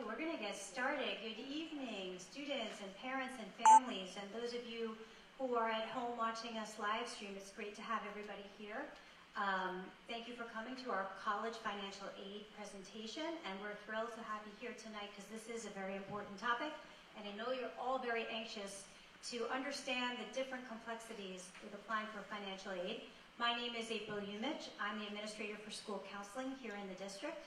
we're going to get started. Good evening, students and parents and families, and those of you who are at home watching us live stream. It's great to have everybody here. Thank you for coming to our college financial aid presentation, and we're thrilled to have you here tonight because this is a very important topic, and I know you're all very anxious to understand the different complexities with applying for financial aid. My name is April Umich. I'm the administrator for school counseling here in the district,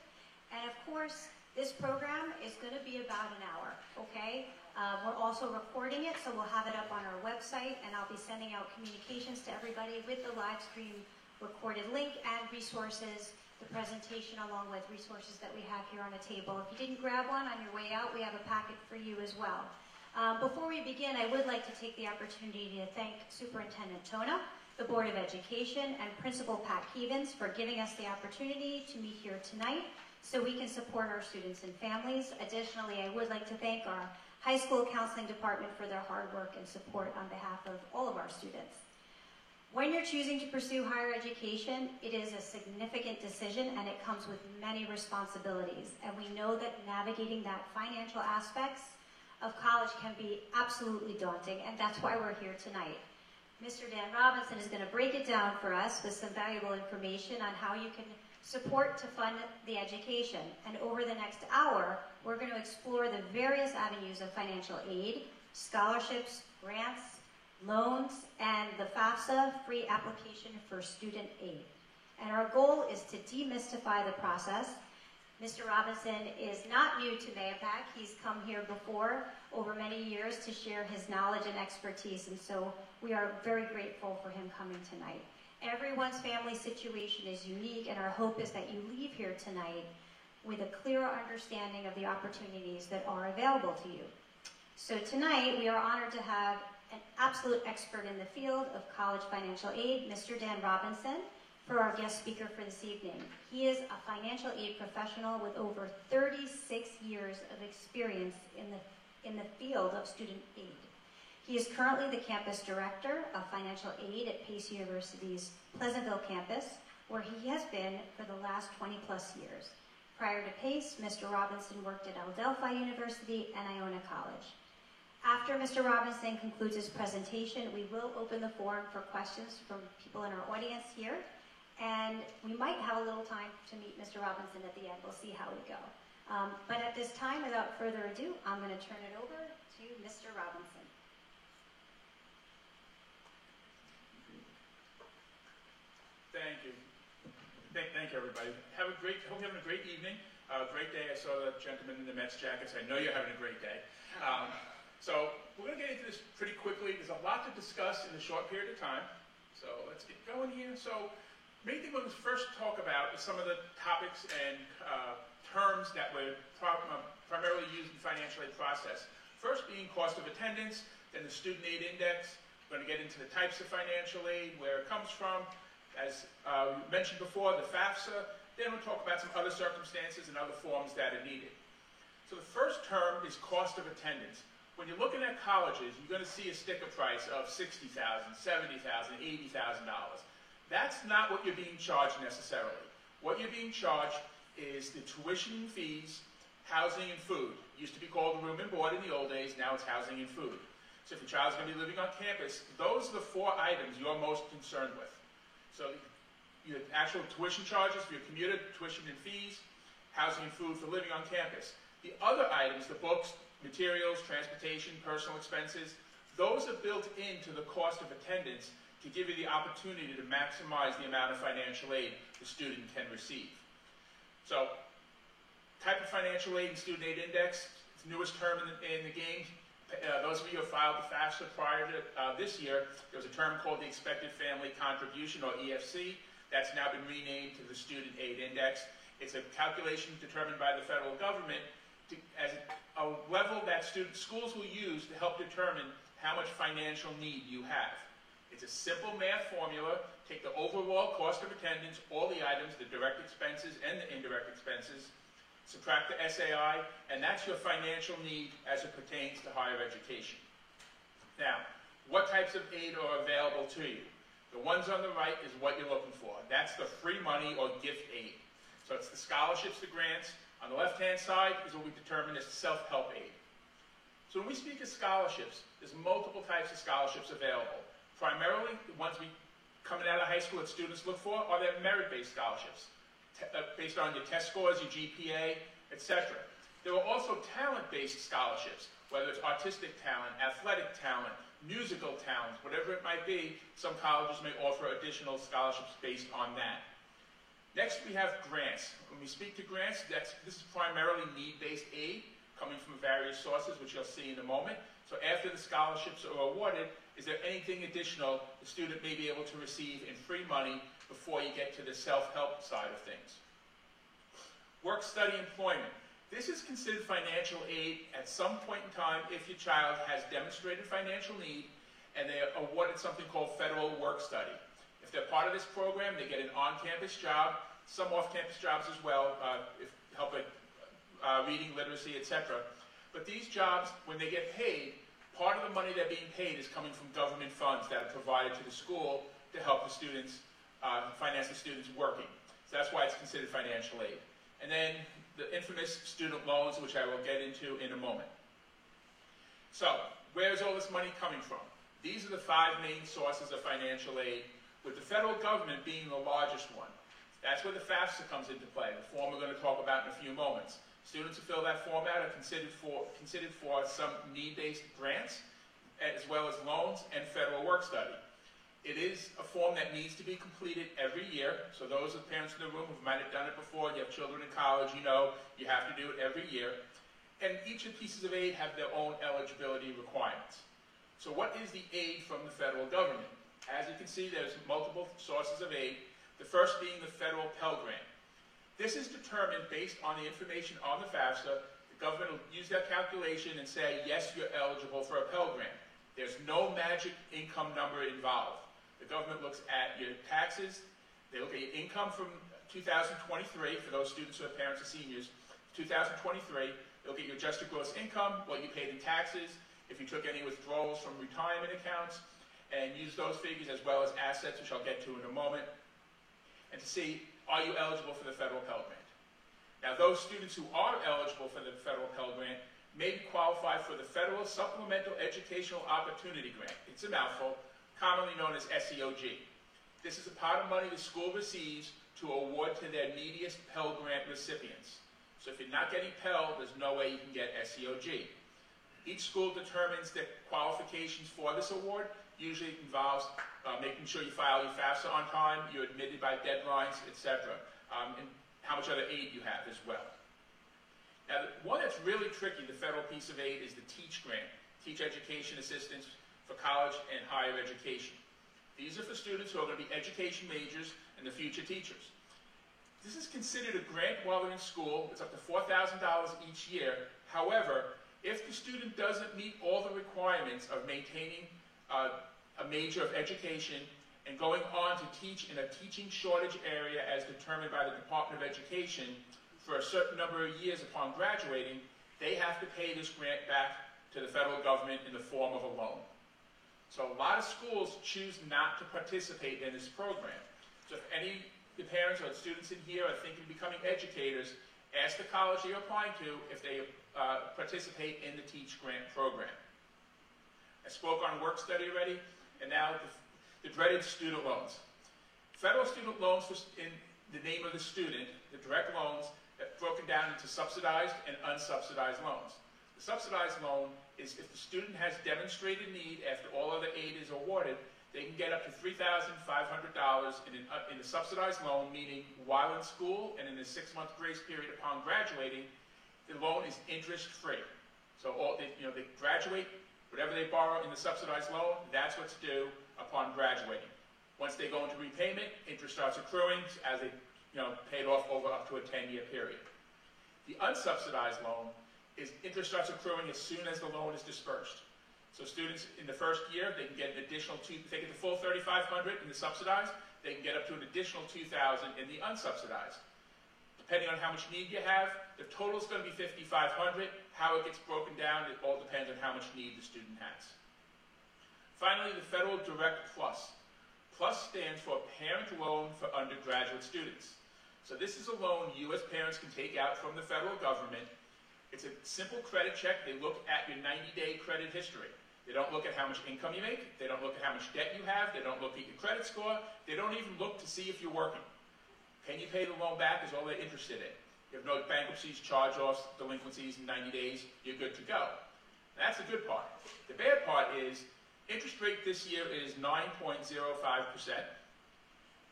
and of course, this program is going to be about an hour, okay? We're also recording it, so we'll have it up on our website, and I'll be sending out communications to everybody with the live stream recorded link and resources, the presentation along with resources that we have here on the table. If you didn't grab one on your way out, we have a packet for you as well. Before we begin, I would like to take the opportunity to thank Superintendent Tona, the Board of Education, and Principal Pat Keevens for giving us the opportunity to meet here tonight so we can support our students and families. Additionally, I would like to thank our high school counseling department for their hard work and support on behalf of all of our students. When you're choosing to pursue higher education, it is a significant decision and it comes with many responsibilities. And we know that navigating that financial aspects of college can be absolutely daunting, and that's why we're here tonight. Mr. Dan Robinson is going to break it down for us with some valuable information on how you can support to fund the education. And over the next hour, we're going to explore the various avenues of financial aid, scholarships, grants, loans, and the FAFSA free application for student aid. And our goal is to demystify the process. Mr. Robinson is not new to Mahopac. He's come here before over many years to share his knowledge and expertise, and so we are very grateful for him coming tonight. Everyone's family situation is unique, and our hope is that you leave here tonight with a clearer understanding of the opportunities that are available to you. So tonight, we are honored to have an absolute expert in the field of college financial aid, Mr. Dan Robinson, for our guest speaker for this evening. He is a financial aid professional with over 36 years of experience in the field of student aid. He is currently the campus director of financial aid at Pace University's Pleasantville campus, where he has been for the last 20+ years. Prior to Pace, Mr. Robinson worked at Adelphi University and Iona College. After Mr. Robinson concludes his presentation, we will open the forum for questions from people in our audience here, and we might have a little time to meet Mr. Robinson at the end. We'll see how we go. But at this time, without further ado, I'm going to turn it over to Mr. Robinson. Thank you. Thank you, everybody. Hope you're having a great evening. Great day. I saw the gentleman in the Mets jackets. I know you're having a great day. So we're going to get into this pretty quickly. There's a lot to discuss in a short period of time. So let's get going here. So main thing we'll first talk about is some of the topics and terms that were primarily used in the financial aid process. First being cost of attendance, then the student aid index. We're going to get into the types of financial aid, where it comes from. As mentioned before, the FAFSA. Then we'll talk about some other circumstances and other forms that are needed. So the first term is cost of attendance. When you're looking at colleges, you're going to see a sticker price of $60,000, $70,000, $80,000. That's not what you're being charged necessarily. What you're being charged is the tuition and fees, housing and food. It used to be called room and board in the old days, now it's housing and food. So if your child's going to be living on campus, those are the 4 items you're most concerned with. So your actual tuition charges for your commuter, tuition and fees, housing and food for living on campus. The other items, the books, materials, transportation, personal expenses, those are built into the cost of attendance to give you the opportunity to maximize the amount of financial aid the student can receive. So, type of financial aid and student aid index, it's the newest term in the game. Those of you who have filed the FAFSA prior to this year, there was a term called the Expected Family Contribution, or EFC. That's now been renamed to the Student Aid Index. It's a calculation determined by the federal government as a level that schools will use to help determine how much financial need you have. It's a simple math formula. Take the overall cost of attendance, all the items, the direct expenses and the indirect expenses, subtract the SAI, and that's your financial need as it pertains to higher education. Now, what types of aid are available to you? The ones on the right is what you're looking for. That's the free money or gift aid. So it's the scholarships, the grants, On the left-hand side is what we determine as self-help aid. So when we speak of scholarships, there's multiple types of scholarships available. Primarily, the ones coming out of high school that students look for are their merit-based scholarships, based on your test scores, your GPA, etc. There are also talent-based scholarships, whether it's artistic talent, athletic talent, musical talent, whatever it might be. Some colleges may offer additional scholarships based on that. Next, we have grants. When we speak to grants, this is primarily need-based aid coming from various sources, which you'll see in a moment. So after the scholarships are awarded, is there anything additional the student may be able to receive in free money before you get to the self-help side of things? Work, study, employment. This is considered financial aid at some point in time if your child has demonstrated financial need and they are awarded something called federal work study. If they're part of this program, they get an on-campus job, some off-campus jobs as well, help with reading, literacy, etc. But these jobs, when they get paid, part of the money they're being paid is coming from government funds that are provided to the school to help the students, finance the students working. So that's why it's considered financial aid. And then the infamous student loans, which I will get into in a moment. So, where's all this money coming from? These are the 5 main sources of financial aid, with the federal government being the largest one. That's where the FAFSA comes into play, the form we're going to talk about in a few moments. Students who fill that form out are considered for some need-based grants, as well as loans and federal work study. It is a form that needs to be completed every year, so those of the parents in the room who might have done it before, you have children in college, you know you have to do it every year. And each of the pieces of aid have their own eligibility requirements. So what is the aid from the federal government? As you can see, there's multiple sources of aid, the first being the federal Pell Grant. This is determined based on the information on the FAFSA. The government will use that calculation and say, yes, you're eligible for a Pell Grant. There's no magic income number involved. The government looks at your taxes, they look at your income from 2023, for those students who are parents or seniors, 2023, they look at your adjusted gross income, what you paid in taxes, if you took any withdrawals from retirement accounts, and use those figures as well as assets, which I'll get to in a moment, and to see, are you eligible for the federal Pell Grant? Now, those students who are eligible for the federal Pell Grant may qualify for the Federal Supplemental Educational Opportunity Grant. It's a mouthful, commonly known as SEOG. This is a pot of money the school receives to award to their neediest Pell Grant recipients. So if you're not getting Pell, there's no way you can get SEOG. Each school determines the qualifications for this award. Usually it involves making sure you file your FAFSA on time, you're admitted by deadlines, etc., and how much other aid you have as well. Now, the one that's really tricky, the federal piece of aid, is the TEACH grant, Teach Education Assistance for College and Higher Education. These are for students who are going to be education majors and the future teachers. This is considered a grant while they're in school. It's up to $4,000 each year. However, if the student doesn't meet all the requirements of maintaining a major of education and going on to teach in a teaching shortage area as determined by the Department of Education for a certain number of years upon graduating, they have to pay this grant back to the federal government in the form of a loan. So a lot of schools choose not to participate in this program. So if any of the parents or the students in here are thinking of becoming educators, ask the college you're applying to if they participate in the TEACH grant program. I spoke on work study already, and now the dreaded student loans. Federal student loans, in the name of the student, the direct loans, are broken down into subsidized and unsubsidized loans. The subsidized loan is if the student has demonstrated need after all other aid is awarded, they can get up to $3,500 in a subsidized loan, meaning while in school and in the 6-month grace period upon graduating, the loan is interest-free. So they graduate, whatever they borrow in the subsidized loan, that's what's due upon graduating. Once they go into repayment, interest starts accruing as they paid off over up to a 10-year period. The unsubsidized loan is interest starts accruing as soon as the loan is dispersed. So students in the first year, they can get an additional if they get the full $3,500 in the subsidized, they can get up to an additional $2,000 in the unsubsidized. Depending on how much need you have, the total is going to be $5,500. How it gets broken down, it all depends on how much need the student has. Finally, the Federal Direct Plus. Plus stands for Parent Loan for Undergraduate Students. So this is a loan you as parents can take out from the federal government. It's a simple credit check. They look at your 90-day credit history. They don't look at how much income you make. They don't look at how much debt you have. They don't look at your credit score. They don't even look to see if you're working. Can you pay the loan back is all they're interested in. You have no bankruptcies, charge-offs, delinquencies in 90 days, you're good to go. That's the good part. The bad part is interest rate this year is 9.05%,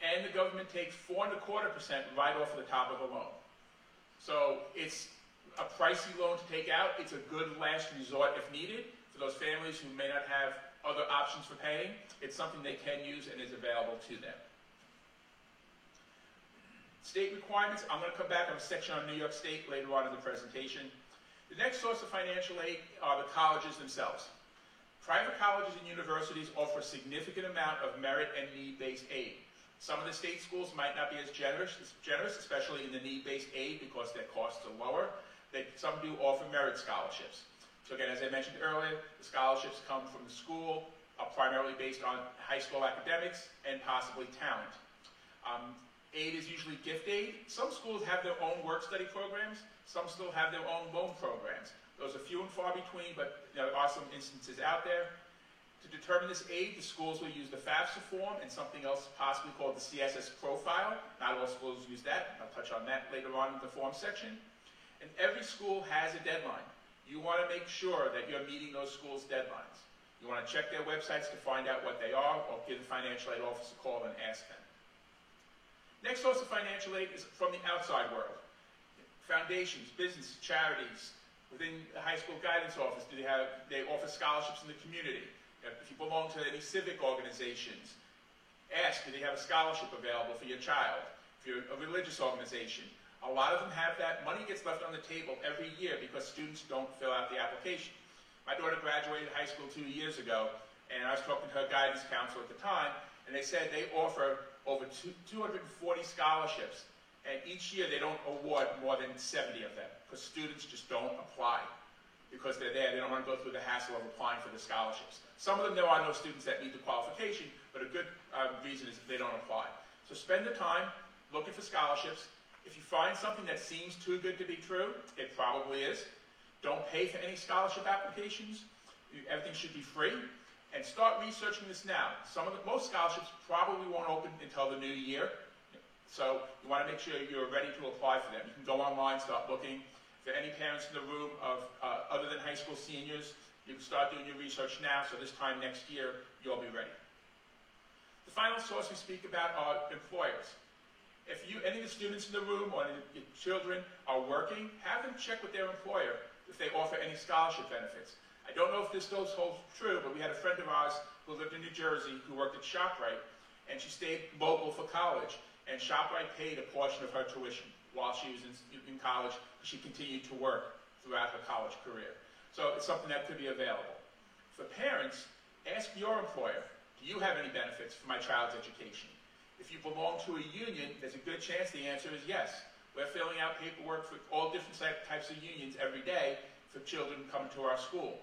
and the government takes 4.25% right off the top of the loan. So it's a pricey loan to take out. It's a good last resort if needed for those families who may not have other options for paying. It's something they can use and is available to them. State requirements, I'm going to come back on a section on New York State later on in the presentation. The next source of financial aid are the colleges themselves. Private colleges and universities offer a significant amount of merit and need-based aid. Some of the state schools might not be as generous, especially in the need-based aid because their costs are lower. Some do offer merit scholarships. So again, as I mentioned earlier, the scholarships come from the school, are primarily based on high school academics and possibly talent. Aid is usually gift aid. Some schools have their own work-study programs. Some still have their own loan programs. Those are few and far between, but there are some instances out there. To determine this aid, the schools will use the FAFSA form and something else possibly called the CSS profile. Not all schools use that. I'll touch on that later on in the form section. And every school has a deadline. You want to make sure that you're meeting those schools' deadlines. You want to check their websites to find out what they are, or give the financial aid office a call and ask them. Next source of financial aid is from the outside world. Foundations, businesses, charities. Within the high school guidance office, they offer scholarships in the community. If you belong to any civic organizations, ask, do they have a scholarship available for your child? If you're a religious organization, a lot of them have that. Money gets left on the table every year because students don't fill out the application. My daughter graduated high school 2 years ago, and I was talking to her guidance counselor at the time, and they said they offer over 240 scholarships, and each year they don't award more than 70 of them because students just don't apply because they're there. They don't want to go through the hassle of applying for the scholarships. Some of them, there are no students that meet the qualification, but a good reason is they don't apply. So spend the time looking for scholarships. If you find something that seems too good to be true, it probably is. Don't pay for any scholarship applications. Everything should be free. And start researching this now. Most scholarships probably won't open until the new year. So you want to make sure you're ready to apply for them. You can go online, start looking. If there are any parents in the room of other than high school seniors, you can start doing your research now, so this time next year, you'll be ready. The final source we speak about are employers. If any of the students in the room or any of your children are working, have them check with their employer if they offer any scholarship benefits. I don't know if this still holds true, but we had a friend of ours who lived in New Jersey who worked at ShopRite, and she stayed local for college, and ShopRite paid a portion of her tuition while she was in college. She continued to work throughout her college career. So it's something that could be available. For parents, ask your employer, do you have any benefits for my child's education? If you belong to a union, there's a good chance the answer is yes. We're filling out paperwork for all different types of unions every day for children coming to our school.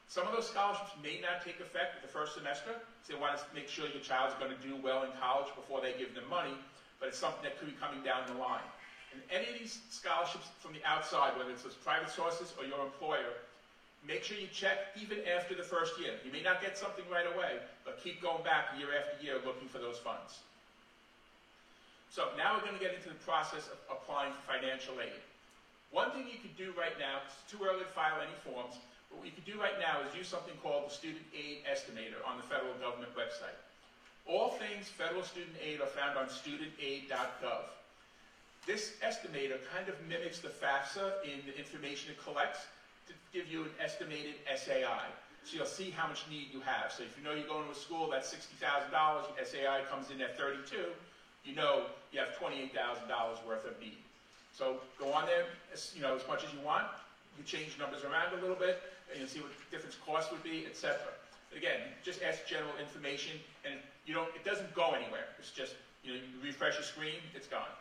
Some of those scholarships may not take effect the first semester, so they want to make sure your child's going to do well in college before they give them money, but it's something that could be coming down the line. And any of these scholarships from the outside, whether it's those private sources or your employer, make sure you check even after the first year. You may not get something right away, but keep going back year after year looking for those funds. So now we're going to get into the process of applying for financial aid. One thing you could do right now, it's too early to file any forms, but what you could do right now is use something called the Student Aid Estimator on the federal government website. All things federal student aid are found on studentaid.gov. This estimator kind of mimics the FAFSA in the information it collects to give you an estimated SAI. So you'll see how much need you have. So if you know you're going to a school that's $60,000, SAI comes in at 32, you know you have $28,000 worth of need. So go on there, as much as you want. You change numbers around a little bit, and you'll see what the difference cost would be, etc. Again, just ask general information, and it doesn't go anywhere. It's just, you refresh your screen, it's gone.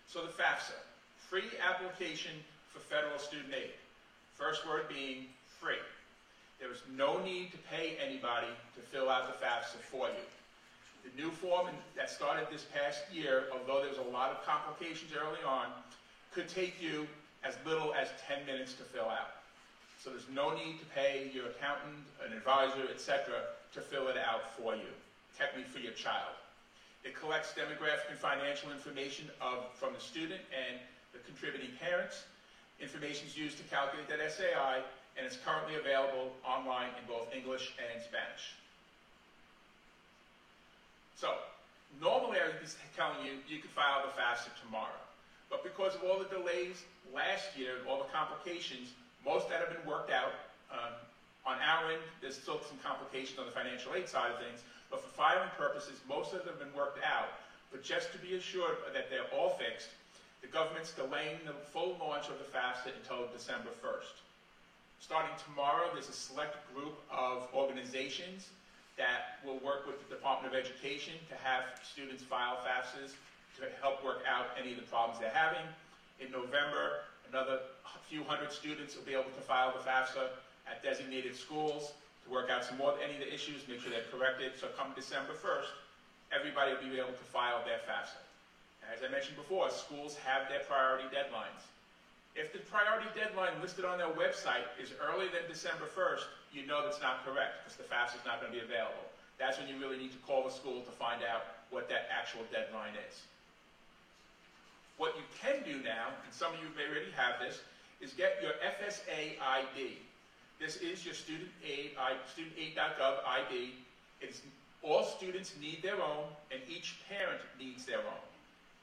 So the FAFSA, free application for federal student aid. First word being free. There is no need to pay anybody to fill out the FAFSA for you. The new form that started this past year, although there was a lot of complications early on, could take you as little as 10 minutes to fill out. So there's no need to pay your accountant, an advisor, etc. to fill it out for you, technically for your child. It collects demographic and financial information from the student and the contributing parents. Information is used to calculate that SAI, and it's currently available online in both English and Spanish. So, normally I would be telling you, you could file the FAFSA tomorrow. But because of all the delays last year and all the complications, most that have been worked out. On our end, there's still some complications on the financial aid side of things, but for filing purposes, most of them have been worked out. But just to be assured that they're all fixed, the government's delaying the full launch of the FAFSA until December 1st. Starting tomorrow, there's a select group of organizations that will work with the Department of Education to have students file FAFSAs to help work out any of the problems they're having. In November, another few hundred students will be able to file the FAFSA at designated schools to work out some more any of the issues, make sure they're corrected. So come December 1st, everybody will be able to file their FAFSA. As I mentioned before, schools have their priority deadlines. If the priority deadline listed on their website is earlier than December 1st, you know that's not correct because the FAFSA is not going to be available. That's when you really need to call the school to find out what that actual deadline is. What you can do now, and some of you may already have this, is get your FSA ID. This is your studentaid.gov ID. All students need their own, and each parent needs their own.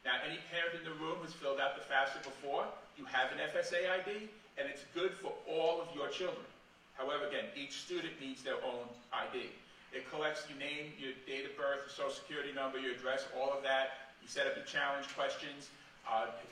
Now, any parent in the room who's filled out the FAFSA before, you have an FSA ID, and it's good for all of your children. However, again, each student needs their own ID. It collects your name, your date of birth, your social security number, your address, all of that. You set up your challenge questions.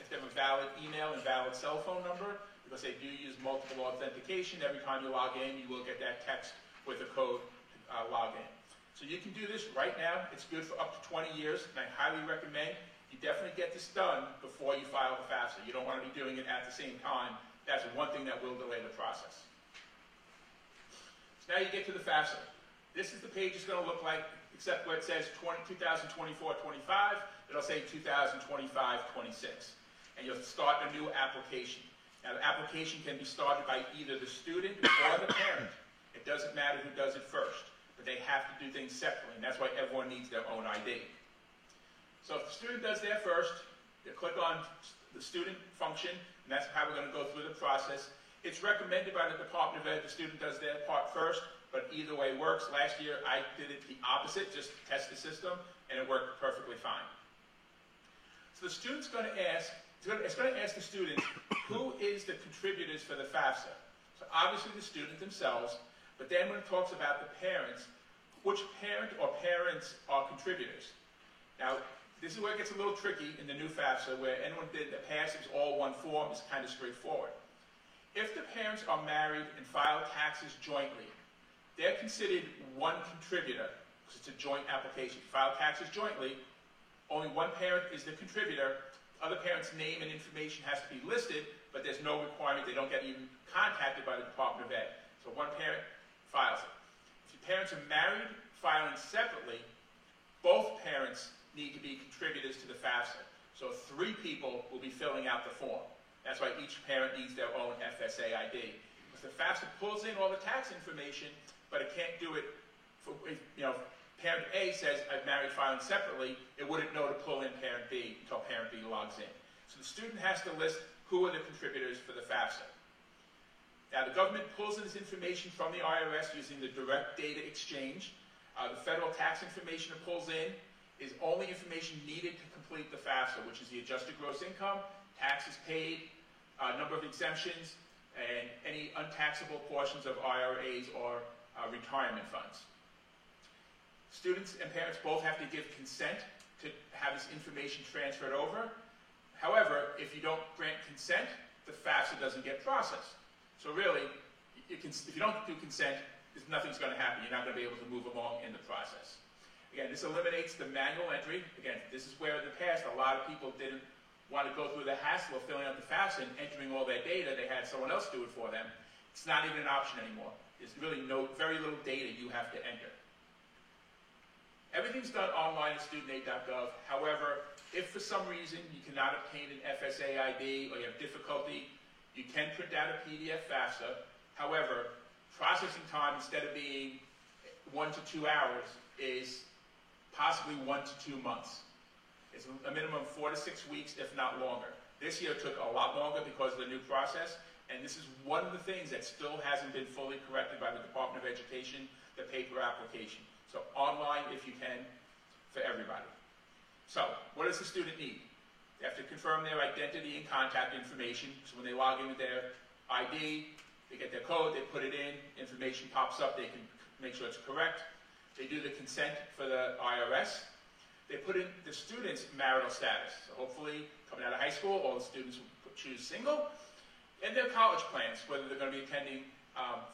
If they have a valid email and valid cell phone number, because they do use multiple authentication, every time you log in, you will get that text with a code to log in. So you can do this right now. It's good for up to 20 years, and I highly recommend you definitely get this done before you file the FAFSA. You don't want to be doing it at the same time. That's one thing that will delay the process. So now you get to the FAFSA. This is the page it's going to look like, except where it says 2024-25, it'll say 2025-26. And you'll start a new application. Now, the application can be started by either the student or the parent. It doesn't matter who does it first, but they have to do things separately, and that's why everyone needs their own ID. So if the student does their first, they click on the student function, and that's how we're going to go through the process. It's recommended by the Department of Ed the student does their part first, but either way works. Last year, I did it the opposite, just to test the system, and it worked perfectly fine. So the student's going to ask, it's going to ask the student, who is the contributors for the FAFSA? So obviously the student themselves, but then when it talks about the parents, which parent or parents are contributors? Now, this is where it gets a little tricky in the new FAFSA, where anyone did in the past, it was all one form, it's kind of straightforward. If the parents are married and file taxes jointly, they're considered one contributor, because it's a joint application. If you file taxes jointly, only one parent is the contributor. Other parents' name and information has to be listed, but there's no requirement. They don't get even contacted by the Department of Ed. So one parent files it. If your parents are married, filing separately, both parents need to be contributors to the FAFSA. So 3 people will be filling out the form. That's why each parent needs their own FSA ID. Because the FAFSA pulls in all the tax information, but it can't do it for, parent A says, I've married filing separately, it wouldn't know to pull in parent B until parent B logs in. So the student has to list who are the contributors for the FAFSA. Now, the government pulls in this information from the IRS using the direct data exchange. The federal tax information it pulls in is only information needed to complete the FAFSA, which is the adjusted gross income, taxes paid, number of exemptions, and any untaxable portions of IRAs or retirement funds. Students and parents both have to give consent to have this information transferred over. However, if you don't grant consent, the FAFSA doesn't get processed. So really, if you don't do consent, nothing's going to happen. You're not going to be able to move along in the process. Again, this eliminates the manual entry. Again, this is where in the past a lot of people didn't want to go through the hassle of filling out the FAFSA and entering all their data. They had someone else do it for them. It's not even an option anymore. There's really very little data you have to enter. Everything's done online at studentaid.gov. However, if for some reason you cannot obtain an FSA ID or you have difficulty, you can print out a PDF FAFSA. However, processing time, instead of being 1 to 2 hours, is possibly 1 to 2 months. It's a minimum of 4 to 6 weeks, if not longer. This year took a lot longer because of the new process, and this is one of the things that still hasn't been fully corrected by the Department of Education, the paper application. So online, if you can, for everybody. So, what does the student need? They have to confirm their identity and contact information. So when they log in with their ID, they get their code, they put it in, information pops up, they can make sure it's correct. They do the consent for the IRS. They put in the student's marital status. So hopefully, coming out of high school, all the students will choose single. And their college plans, whether they're going to be attending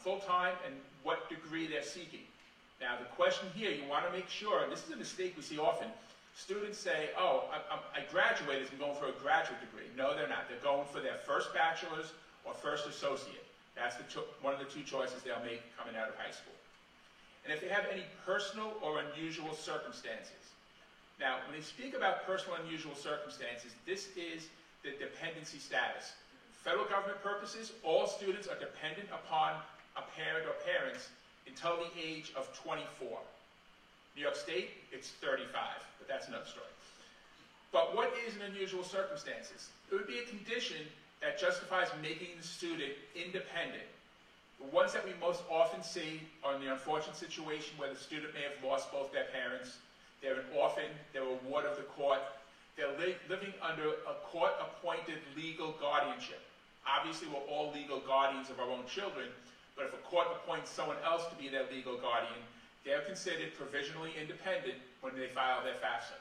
full-time and what degree they're seeking. Now, the question here, you want to make sure, and this is a mistake we see often, students say, oh, I graduated and going for a graduate degree. No, they're not. They're going for their first bachelor's or first associate. That's one of the 2 choices they'll make coming out of high school. And if they have any personal or unusual circumstances. Now, when they speak about personal and unusual circumstances, this is the dependency status. Federal government purposes, all students are dependent upon a parent or parents until the age of 24. New York State, it's 35, but that's another story. But what is an unusual circumstances? It would be a condition that justifies making the student independent. The ones that we most often see are in the unfortunate situation where the student may have lost both their parents, they're an orphan, they're a ward of the court, they're living under a court-appointed legal guardianship. Obviously, we're all legal guardians of our own children, but if a court appoints someone else to be their legal guardian, they're considered provisionally independent when they file their FAFSA.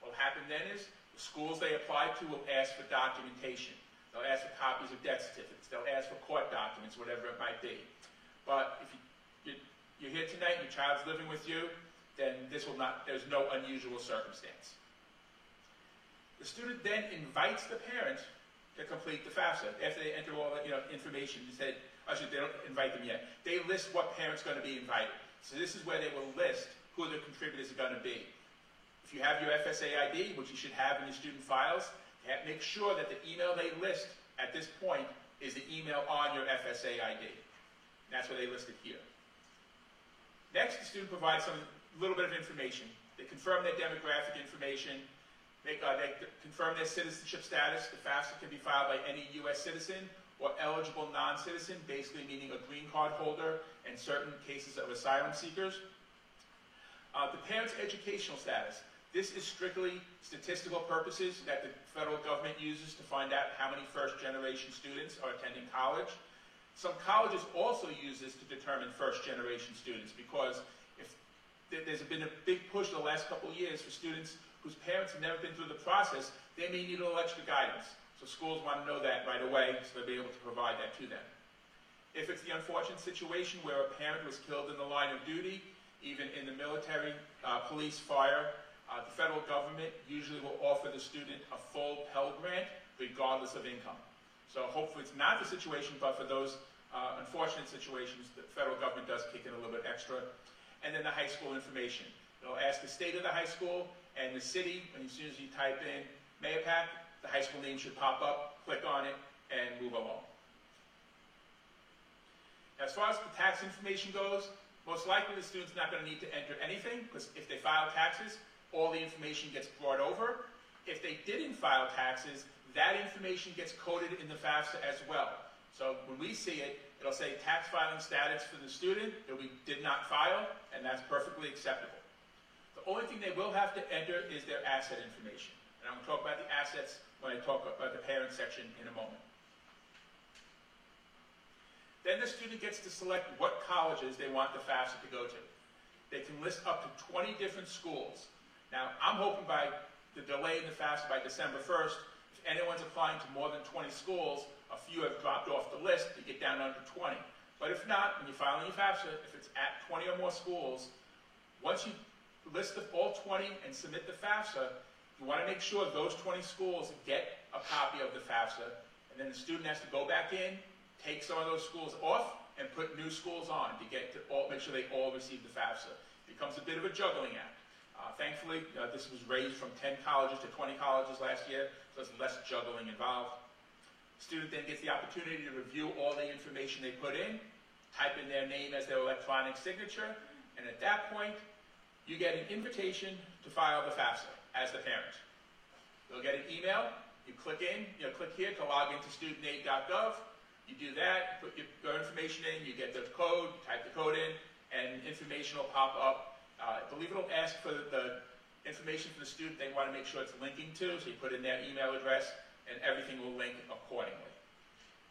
What will happen then is the schools they apply to will ask for documentation. They'll ask for copies of death certificates. They'll ask for court documents, whatever it might be. But if you're here tonight and your child's living with you, then there's no unusual circumstance. The student then invites the parent to complete the FAFSA. After they enter all the information, they don't invite them yet. They list what parent's going to be invited. So this is where they will list who the contributors are going to be. If you have your FSA ID, which you should have in your student files, make sure that the email they list at this point is the email on your FSA ID. And that's where they list it here. Next, the student provides a little bit of information. They confirm their demographic information. They confirm their citizenship status. The FAFSA can be filed by any U.S. citizen or eligible non-citizen, basically meaning a green card holder and certain cases of asylum seekers. The parent's educational status. This is strictly statistical purposes that the federal government uses to find out how many first-generation students are attending college. Some colleges also use this to determine first-generation students because there's been a big push the last couple of years for students whose parents have never been through the process. They may need a little extra guidance. So schools want to know that right away so they'll be able to provide that to them. If it's the unfortunate situation where a parent was killed in the line of duty, even in the military, police, fire, the federal government usually will offer the student a full Pell Grant regardless of income. So hopefully it's not the situation, but for those unfortunate situations, the federal government does kick in a little bit extra. And then the high school information. It'll ask the state of the high school and the city, and as soon as you type in Mahopac, the high school name should pop up, click on it, and move along. As far as the tax information goes, most likely the student's not going to need to enter anything, because if they file taxes, all the information gets brought over. If they didn't file taxes, that information gets coded in the FAFSA as well. So when we see it, it'll say tax filing status for the student, it'll be did not file, and that's perfectly acceptable. The only thing they will have to enter is their asset information. And I'm going to talk about the assets when I talk about the parent section in a moment. Then the student gets to select what colleges they want the FAFSA to go to. They can list up to 20 different schools. Now, I'm hoping by the delay in the FAFSA by December 1st, if anyone's applying to more than 20 schools, a few have dropped off the list to get down under 20. But if not, when you're filing your FAFSA, if it's at 20 or more schools, once you list all 20 and submit the FAFSA, you want to make sure those 20 schools get a copy of the FAFSA, and then the student has to go back in, take some of those schools off, and put new schools on to make sure they all receive the FAFSA. It becomes a bit of a juggling act. Thankfully, this was raised from 10 colleges to 20 colleges last year, so there's less juggling involved. The student then gets the opportunity to review all the information they put in, type in their name as their electronic signature, and at that point, you get an invitation to file the FAFSA as the parent. You'll get an email, you click here to log into studentaid.gov, you do that, put your information in, you get the code, you type the code in, and information will pop up. I believe it'll ask for the information from the student they want to make sure it's linking to, so you put in their email address, and everything will link accordingly.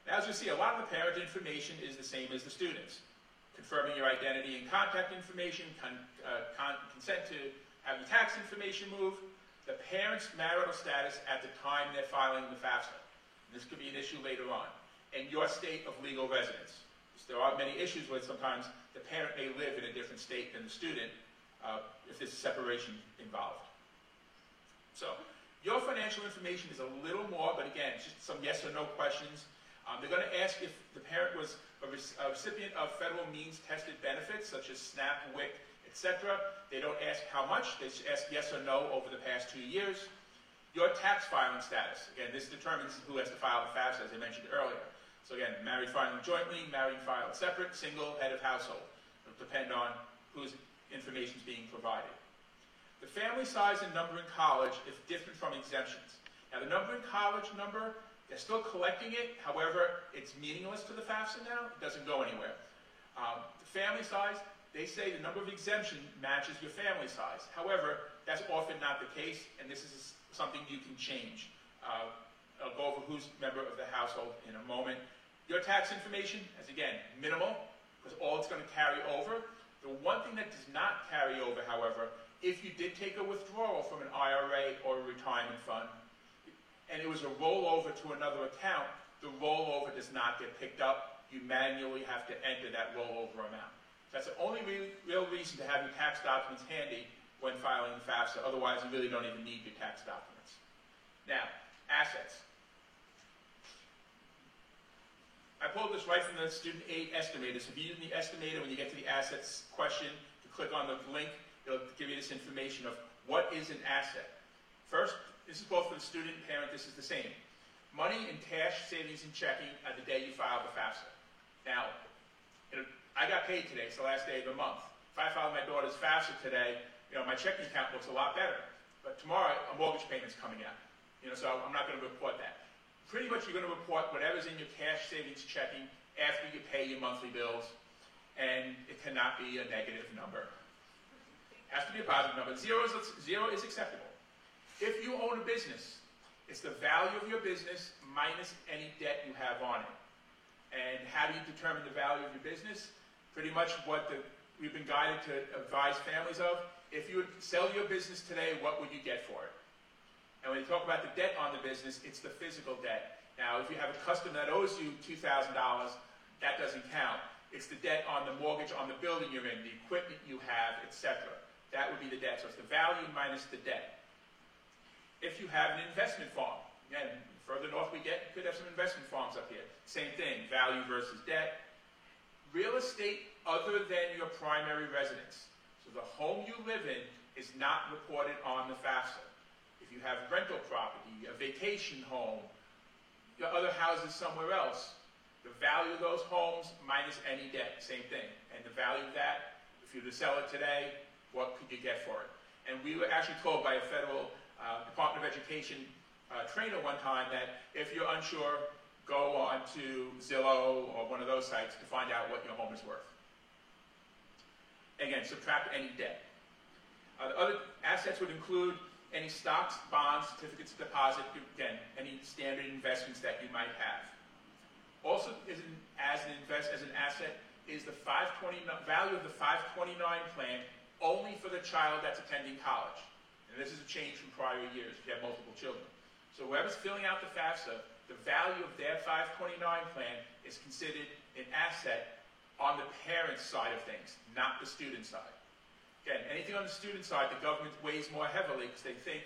Now, as you see, a lot of the parent information is the same as the students. Confirming your identity and contact information, consent to have the tax information move, the parent's marital status at the time they're filing the FAFSA. And this could be an issue later on. And your state of legal residence. There are many issues where sometimes the parent may live in a different state than the student, if there's a separation involved. So, your financial information is a little more, but again, it's just some yes or no questions. They're going to ask if the parent was a recipient of federal means-tested benefits, such as SNAP, WIC, etc. They don't ask how much, they just ask yes or no over the past 2 years. Your tax filing status, again, this determines who has to file the FAFSA, as I mentioned earlier. So again, married filing jointly, married filed separate, single, head of household. It'll depend on whose information is being provided. The family size and number in college is different from exemptions. Now the number in college number, they're still collecting it, however, it's meaningless to the FAFSA now, it doesn't go anywhere. The family size, they say the number of exemption matches your family size. However, that's often not the case, and this is something you can change. I'll go over who's member of the household in a moment. Your tax information is, again, minimal, because all it's going to carry over. The one thing that does not carry over, however, if you did take a withdrawal from an IRA or a retirement fund, and it was a rollover to another account, the rollover does not get picked up. You manually have to enter that rollover amount. That's the only real reason to have your tax documents handy when filing the FAFSA. Otherwise, you really don't even need your tax documents. Now, assets. I pulled this right from the student aid estimator. So if you use the estimator, when you get to the assets question, you click on the link, it'll give you this information of what is an asset. First, this is both for the student and parent, this is the same. Money in cash, savings, and checking at the day you file the FAFSA. Now, I got paid today, it's the last day of the month. If I file my daughter's FAFSA today, my checking account looks a lot better. But tomorrow, a mortgage payment's coming out. So I'm not going to report that. Pretty much you're going to report whatever's in your cash savings checking after you pay your monthly bills, and it cannot be a negative number. It has to be a positive number. Zero is acceptable. If you own a business, it's the value of your business minus any debt you have on it. And how do you determine the value of your business? Pretty much what we've been guided to advise families of. If you would sell your business today, what would you get for it? And when you talk about the debt on the business, it's the physical debt. Now, if you have a customer that owes you $2,000, that doesn't count. It's the debt on the mortgage on the building you're in, the equipment you have, etc. That would be the debt. So it's the value minus the debt. If you have an investment farm, again, further north we get, you could have some investment farms up here. Same thing, value versus debt. Real estate other than your primary residence. So the home you live in is not reported on the FAFSA. If you have rental property, a vacation home, your other houses somewhere else, the value of those homes minus any debt, same thing. And the value of that, if you were to sell it today, what could you get for it? And we were actually told by a federal Department of Education trainer one time that if you're unsure, go on to Zillow or one of those sites to find out what your home is worth. Again, subtract any debt. The other assets would include any stocks, bonds, certificates of deposit, again, any standard investments that you might have. Also, as an asset, is the value of the 529 plan only for the child that's attending college. And this is a change from prior years if you have multiple children. So whoever's filling out the FAFSA, the value of their 529 plan is considered an asset on the parent's side of things, not the student side. Again, anything on the student side, the government weighs more heavily because they think,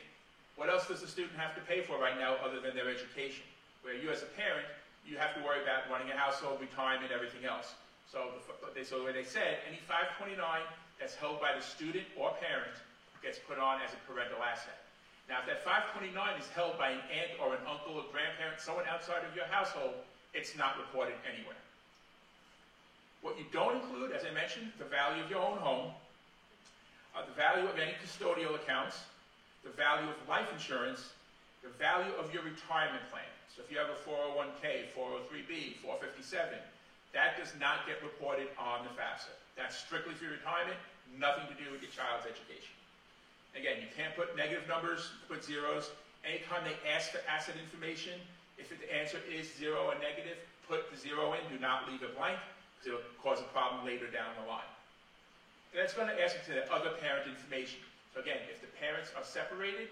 what else does the student have to pay for right now other than their education? Where you as a parent, you have to worry about running a household, retirement, everything else. So the way they said, any 529 that's held by the student or parent gets put on as a parental asset. Now, if that 529 is held by an aunt or an uncle or grandparent, someone outside of your household, it's not reported anywhere. What you don't include, as I mentioned, the value of your own home, the value of any custodial accounts, the value of life insurance, the value of your retirement plan. So if you have a 401k, 403b, 457, that does not get reported on the FAFSA. That's strictly for your retirement, nothing to do with your child's education. Again, you can't put negative numbers, put zeros. Anytime they ask for asset information, if the answer is 0 or negative, put the 0 in, do not leave it blank, because it'll cause a problem later down the line. And it's going to ask you to the other parent information. So again, if the parents are separated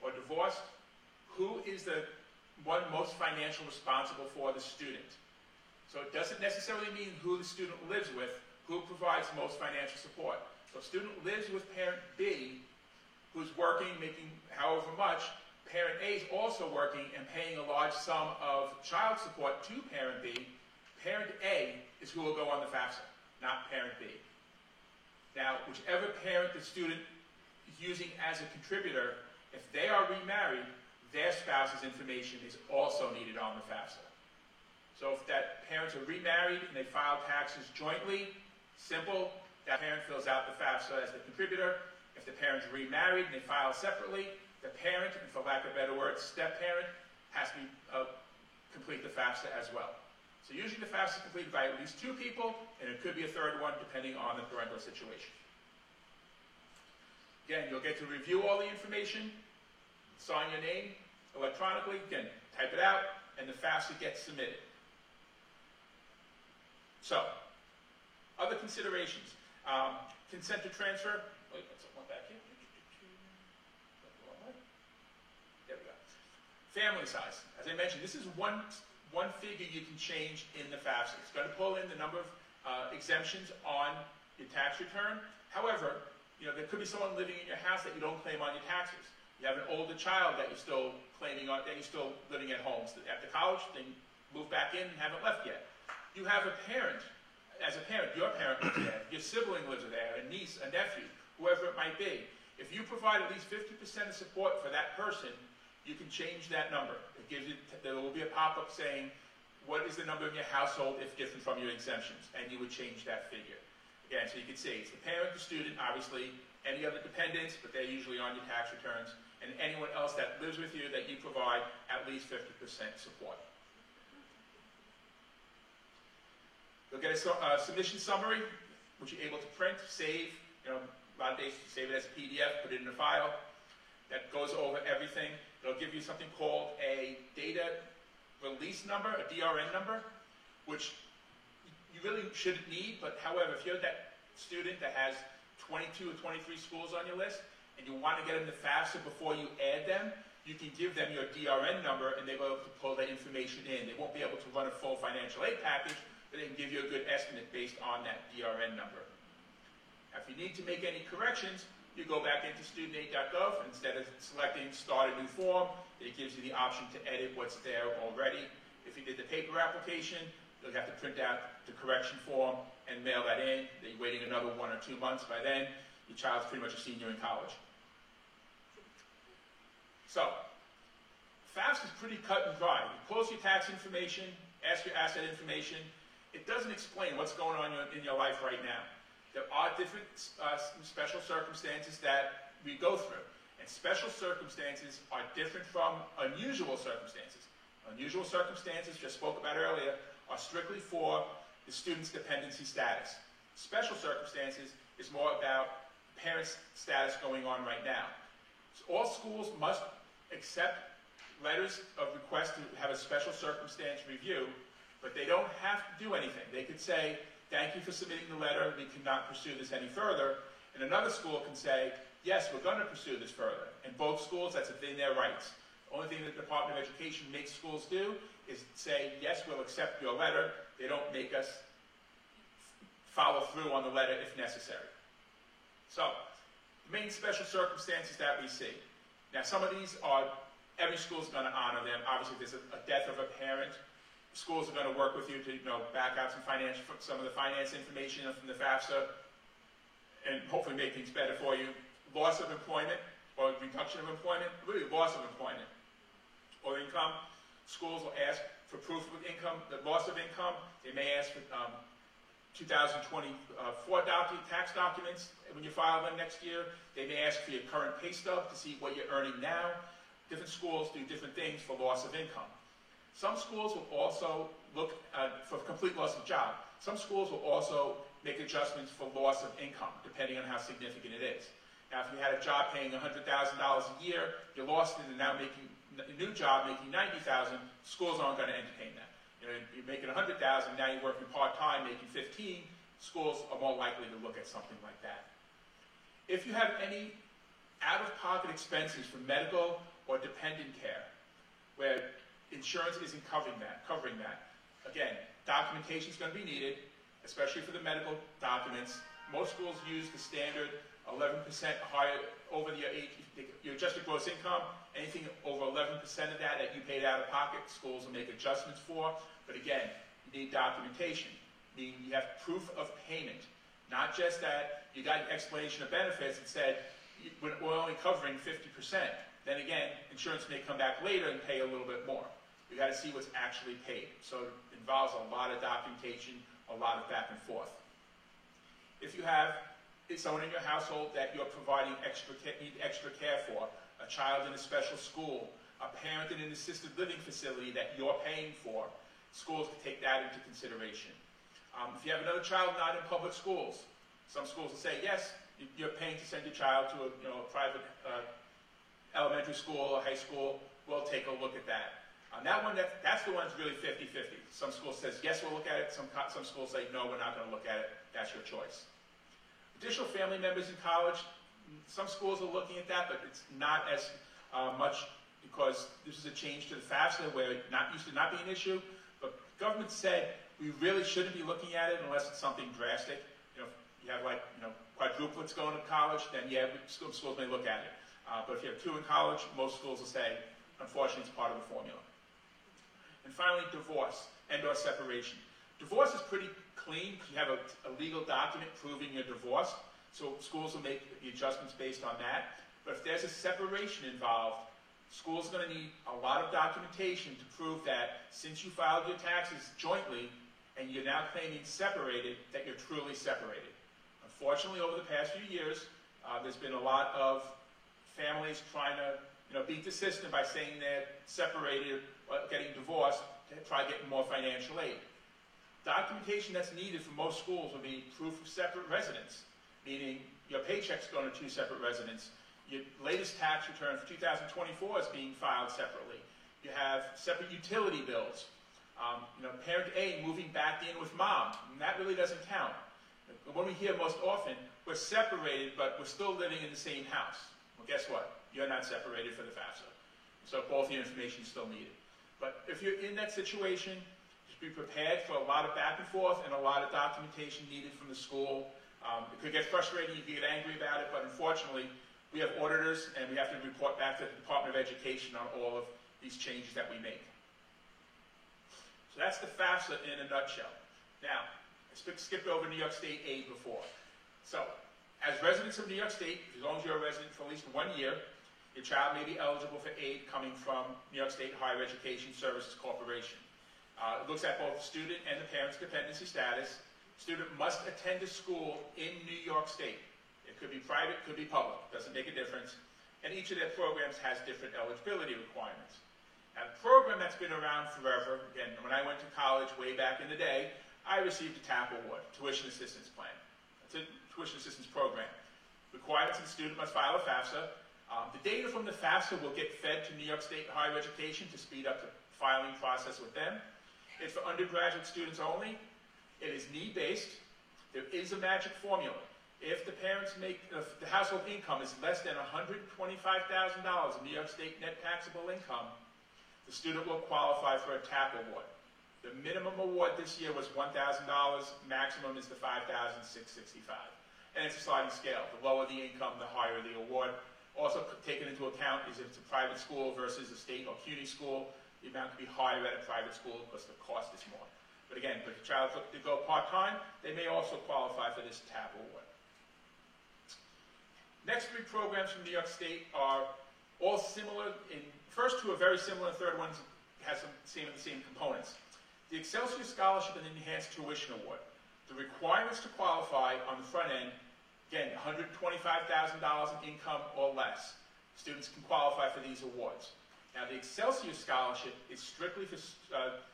or divorced, who is the one most financial responsible for the student? So it doesn't necessarily mean who the student lives with, who provides most financial support. So if a student lives with parent B, who's working, making however much, parent A is also working and paying a large sum of child support to parent B, parent A is who will go on the FAFSA, not parent B. Now, whichever parent the student is using as a contributor, if they are remarried, their spouse's information is also needed on the FAFSA. So if that parents are remarried and they file taxes jointly, simple, that parent fills out the FAFSA as the contributor. If the parents are remarried and they file separately, the parent, and for lack of a better word, step-parent, has to complete the FAFSA as well. So usually the FAFSA is completed by at least 2 people, and it could be a third one depending on the parental situation. Again, you'll get to review all the information, sign your name electronically, again, type it out, and the FAFSA gets submitted. So, other considerations. Consent to transfer. Wait, that's one back here. There we go. Family size. As I mentioned, this is one figure you can change in the FAFSA. It's going to pull in the number of exemptions on your tax return. However, there could be someone living in your house that you don't claim on your taxes. You have an older child that you're still claiming on, that you're still living at home. So after college, they move back in and haven't left yet. You have a parent. As a parent, your parent lives there, your sibling lives there, a niece, a nephew, whoever it might be. If you provide at least 50% of support for that person, you can change that number. It gives you, there will be a pop-up saying, what is the number in your household if different from your exemptions? And you would change that figure. Again, so you can see it's the parent, the student, obviously, any other dependents, but they're usually on your tax returns, and anyone else that lives with you that you provide at least 50% support. You'll get a submission summary, which you're able to print, save. A lot of days you save it as a PDF, put it in a file. That goes over everything. It'll give you something called a data release number, a DRN number, which you really shouldn't need. But however, if you're that student that has 22 or 23 schools on your list, and you want to get them to FAFSA before you add them, you can give them your DRN number, and they'll be able to pull that information in. They won't be able to run a full financial aid package, but they can give you a good estimate based on that DRN number. Now, if you need to make any corrections, you go back into studentaid.gov, and instead of selecting start a new form, it gives you the option to edit what's there already. If you did the paper application, you'll have to print out the correction form and mail that in. You're waiting another 1 or 2 months. By then, your child's pretty much a senior in college. So, FAFSA is pretty cut and dry. You pull your tax information, ask your asset information. It doesn't explain what's going on in your life right now. There are different special circumstances that we go through. And special circumstances are different from unusual circumstances. Unusual circumstances, just spoke about earlier, are strictly for the student's dependency status. Special circumstances is more about parents' status going on right now. So all schools must accept letters of request to have a special circumstance review, but they don't have to do anything. They could say, thank you for submitting the letter, we cannot pursue this any further. And another school can say, yes, we're going to pursue this further. In both schools, that's within their rights. The only thing the Department of Education makes schools do is say, yes, we'll accept your letter. They don't make us follow through on the letter if necessary. So, the main special circumstances that we see. Now, some of these are, every school is going to honor them. Obviously, if there's a death of a parent, schools are going to work with you to back out some of the finance information from the FAFSA and hopefully make things better for you. loss of employment or reduction of employment, really loss of employment or income, schools will ask for proof of income, the loss of income. They may ask for 2024 tax documents when you file them next year. They may ask for your current pay stub to see what you're earning now. Different schools do different things for loss of income. Some schools will also look for complete loss of job. Some schools will also make adjustments for loss of income, depending on how significant it is. Now, if you had a job paying $100,000 a year, you lost it and now making a new job making $90,000, schools aren't going to entertain that. You know, you're making $100,000, now you're working part-time, making $15,000, schools are more likely to look at something like that. If you have any out-of-pocket expenses for medical or dependent care, where insurance isn't covering that, again, documentation is going to be needed, especially for the medical documents. Most schools use the standard 11% higher over your adjusted gross income. Anything over 11% of that you paid out of pocket, schools will make adjustments for. But again, you need documentation. Meaning you have proof of payment. Not just that you got an explanation of benefits and said, we're only covering 50%. Then again, insurance may come back later and pay a little bit more. We got to see what's actually paid. So it involves a lot of documentation, a lot of back and forth. If you have someone in your household that you're providing need extra care for, a child in a special school, a parent in an assisted living facility that you're paying for, schools can take that into consideration. If you have another child not in public schools, some schools will say, yes, you're paying to send your child to a private elementary school or high school, we'll take a look at that. On that one, that's the one that's really 50-50. Some schools says, yes, we'll look at it. Some schools say, no, we're not going to look at it. That's your choice. Additional family members in college, some schools are looking at that, but it's not as much because this is a change to the FAFSA where it used to not be an issue. But government said we really shouldn't be looking at it unless it's something drastic. If you have quadruplets going to college, then yeah, schools may look at it. But if you have two in college, most schools will say, unfortunately, it's part of the formula. And finally, divorce and/or separation. Divorce is pretty clean because you have a legal document proving you're divorced, so schools will make the adjustments based on that. But if there's a separation involved, schools are going to need a lot of documentation to prove that since you filed your taxes jointly and you're now claiming separated, that you're truly separated. Unfortunately, over the past few years, there's been a lot of families trying to beat the system by saying they're separated, getting divorced, to try getting more financial aid. Documentation that's needed for most schools will be proof of separate residence, meaning your paycheck's going to two separate residents. Your latest tax return for 2024 is being filed separately. You have separate utility bills. Parent A moving back in with mom, and that really doesn't count. When we hear most often, we're separated, but we're still living in the same house. Well, guess what? You're not separated for the FAFSA. So both your information is still needed. But if you're in that situation, just be prepared for a lot of back and forth and a lot of documentation needed from the school. It could get frustrating, you could get angry about it, but unfortunately, we have auditors and we have to report back to the Department of Education on all of these changes that we make. So that's the FAFSA in a nutshell. Now, I skipped over New York State aid before. So, as residents of New York State, as long as you're a resident for at least 1 year, your child may be eligible for aid coming from New York State Higher Education Services Corporation. It looks at both the student and the parent's dependency status. Student must attend a school in New York State. It could be private, could be public, doesn't make a difference. And each of their programs has different eligibility requirements. Now, the program that's been around forever, again, when I went to college way back in the day, I received a TAP award, Tuition Assistance Plan. It's a tuition assistance program. Requirements of the student must file a FAFSA. The data from the FAFSA will get fed to New York State Higher Education to speed up the filing process with them. It's for undergraduate students only. It is need-based. There is a magic formula. If the the household income is less than $125,000 in New York State net taxable income, the student will qualify for a TAP award. The minimum award this year was $1,000. Maximum is the $5,665. And it's a sliding scale. The lower the income, the higher the award. Also taken into account is if it's a private school versus a state or CUNY school, the amount could be higher at a private school because the cost is more. But again, if a child looking to go part-time, they may also qualify for this TAP award. Next three programs from New York State are all similar. First two are very similar. The third one has some same components. The Excelsior Scholarship and Enhanced Tuition Award. The requirements to qualify on the front end, again, $125,000 in income or less. Students can qualify for these awards. Now, the Excelsior Scholarship is strictly for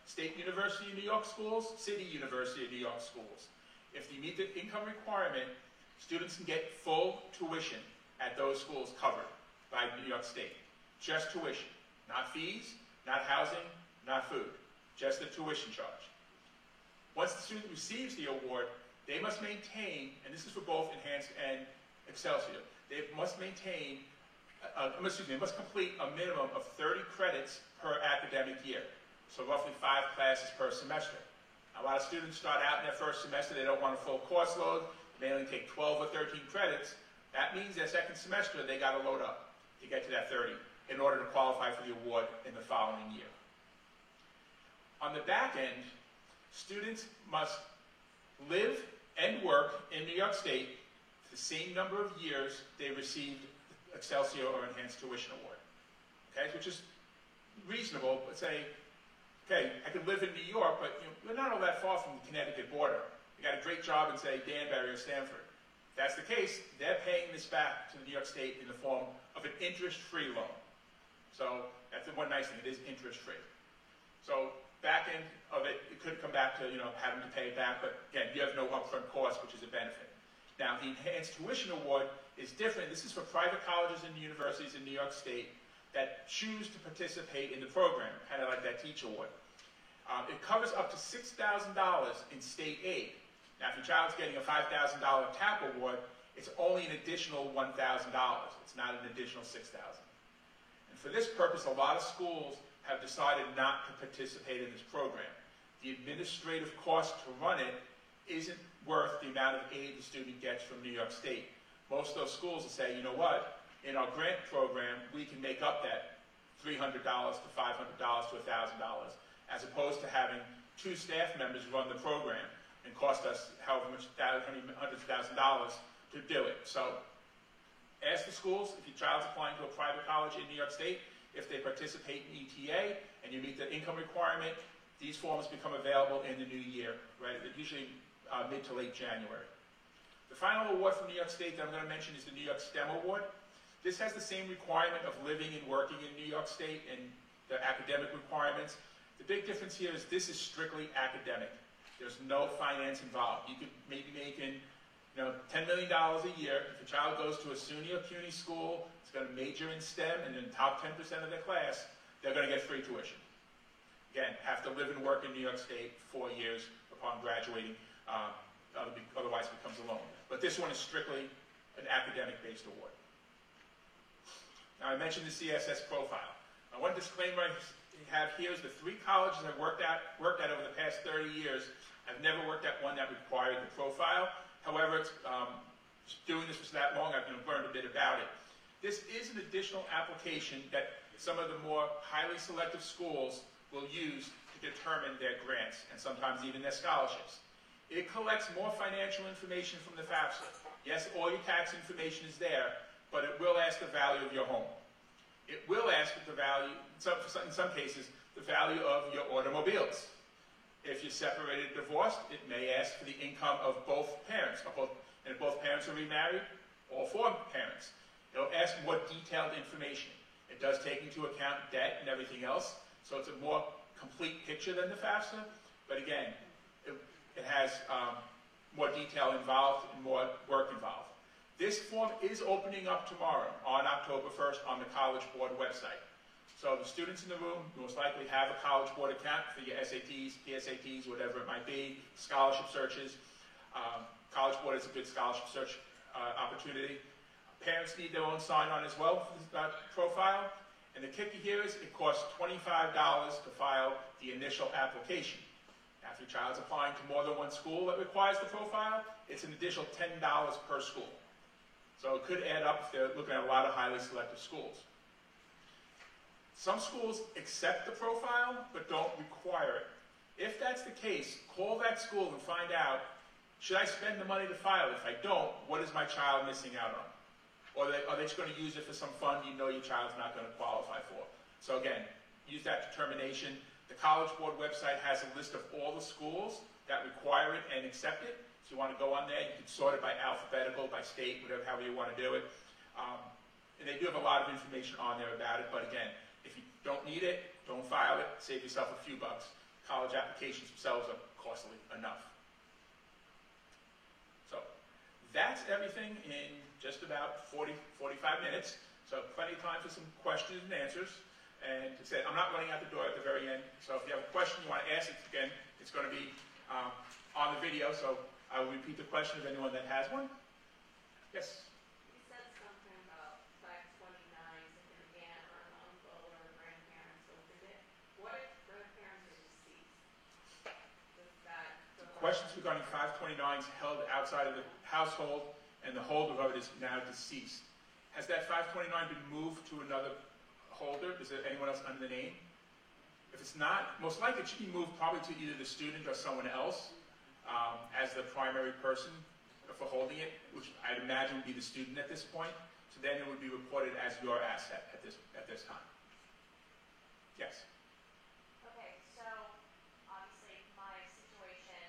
State University of New York schools, City University of New York schools. If you meet the income requirement, students can get full tuition at those schools covered by New York State. Just tuition, not fees, not housing, not food, just the tuition charge. Once the student receives the award, they must maintain, and this is for both Enhanced and Excelsior, they must maintain, they must complete a minimum of 30 credits per academic year. So roughly 5 classes per semester. A lot of students start out in their first semester, they don't want a full course load, they only take 12 or 13 credits. That means their second semester, they got to load up to get to that 30 in order to qualify for the award in the following year. On the back end, students must live and work in New York State for the same number of years they received Excelsior or Enhanced Tuition Award. Okay, which is reasonable, but say, okay, I could live in New York, but we're not all that far from the Connecticut border. You got a great job in, say, Danbury or Stamford. If that's the case, they're paying this back to New York State in the form of an interest-free loan. So that's the one nice thing, it is interest-free. So back end of it, it could come back to, having to pay it back, but again, you have no upfront cost, which is a benefit. Now, the Enhanced Tuition Award is different. This is for private colleges and universities in New York State that choose to participate in the program, kind of like that Teach Award. It covers up to $6,000 in state aid. Now, if your child's getting a $5,000 TAP award, it's only an additional $1,000. It's not an additional $6,000. And for this purpose, a lot of schools have decided not to participate in this program. The administrative cost to run it isn't worth the amount of aid the student gets from New York State. Most of those schools will say, you know what, in our grant program, we can make up that $300 to $500 to $1,000, as opposed to having 2 staff members run the program and cost us however much, hundreds of thousands of dollars to do it. So ask the schools, if your child's applying to a private college in New York State, if they participate in ETA and you meet the income requirement, these forms become available in the new year, right? Usually mid to late January. The final award from New York State that I'm going to mention is the New York STEM Award. This has the same requirement of living and working in New York State and the academic requirements. The big difference here is this is strictly academic. There's no finance involved. You could maybe make $10 million a year. If a child goes to a SUNY or CUNY school, it's going to major in STEM, and in the top 10% of their class, they're going to get free tuition. Again, have to live and work in New York State 4 years upon graduating, otherwise it becomes a loan. But this one is strictly an academic-based award. Now, I mentioned the CSS profile. One disclaimer I have here is the 3 colleges I've worked at over the past 30 years. I've never worked at one that required the profile. However, doing this for that long, I've learned a bit about it. This is an additional application that some of the more highly selective schools will use to determine their grants and sometimes even their scholarships. It collects more financial information from the FAFSA. Yes, all your tax information is there, but it will ask the value of your home. It will ask the value, in some cases, the value of your automobiles. If you're separated or divorced, it may ask for the income of both parents, and if both parents are remarried, all 4 parents. It'll ask more detailed information. It does take into account debt and everything else, so it's a more complete picture than the FAFSA, but again, it has more detail involved and more work involved. This form is opening up tomorrow on October 1st on the College Board website. So the students in the room most likely have a College Board account for your SATs, PSATs, whatever it might be, scholarship searches. College Board is a good scholarship search opportunity. Parents need their own sign-on as well for this profile. And the kicker here is it costs $25 to file the initial application. Now, if your child's applying to more than one school that requires the profile, it's an additional $10 per school. So it could add up if they're looking at a lot of highly selective schools. Some schools accept the profile, but don't require it. If that's the case, call that school and find out, should I spend the money to file? If I don't, what is my child missing out on? Or are they just going to use it for some fund you know your child's not going to qualify for? So again, use that determination. The College Board website has a list of all the schools that require it and accept it. So you want to go on there, you can sort it by alphabetical, by state, whatever, however you want to do it. And they do have a lot of information on there about it, but again, if you don't need it, don't file it, save yourself a few bucks. College applications themselves are costly enough. So that's everything in just about 45 minutes. So plenty of time for some questions and answers. And to say, I'm not running out the door at the very end. So if you have a question you want to ask it again, it's going to be on the video. So I will repeat the question of anyone that has one. Yes? You said something about 529s if an aunt or an uncle or a grandparent opened it. What if grandparents are deceased? Does that go on? Questions regarding 529s held outside of the household and the holder of it is now deceased. Has that 529 been moved to another holder? Is there anyone else under the name? If it's not, most likely it should be moved probably to either the student or someone else as the primary person for holding it, which I'd imagine would be the student at this point. So then it would be reported as your asset at this time. Yes. Okay, so obviously my situation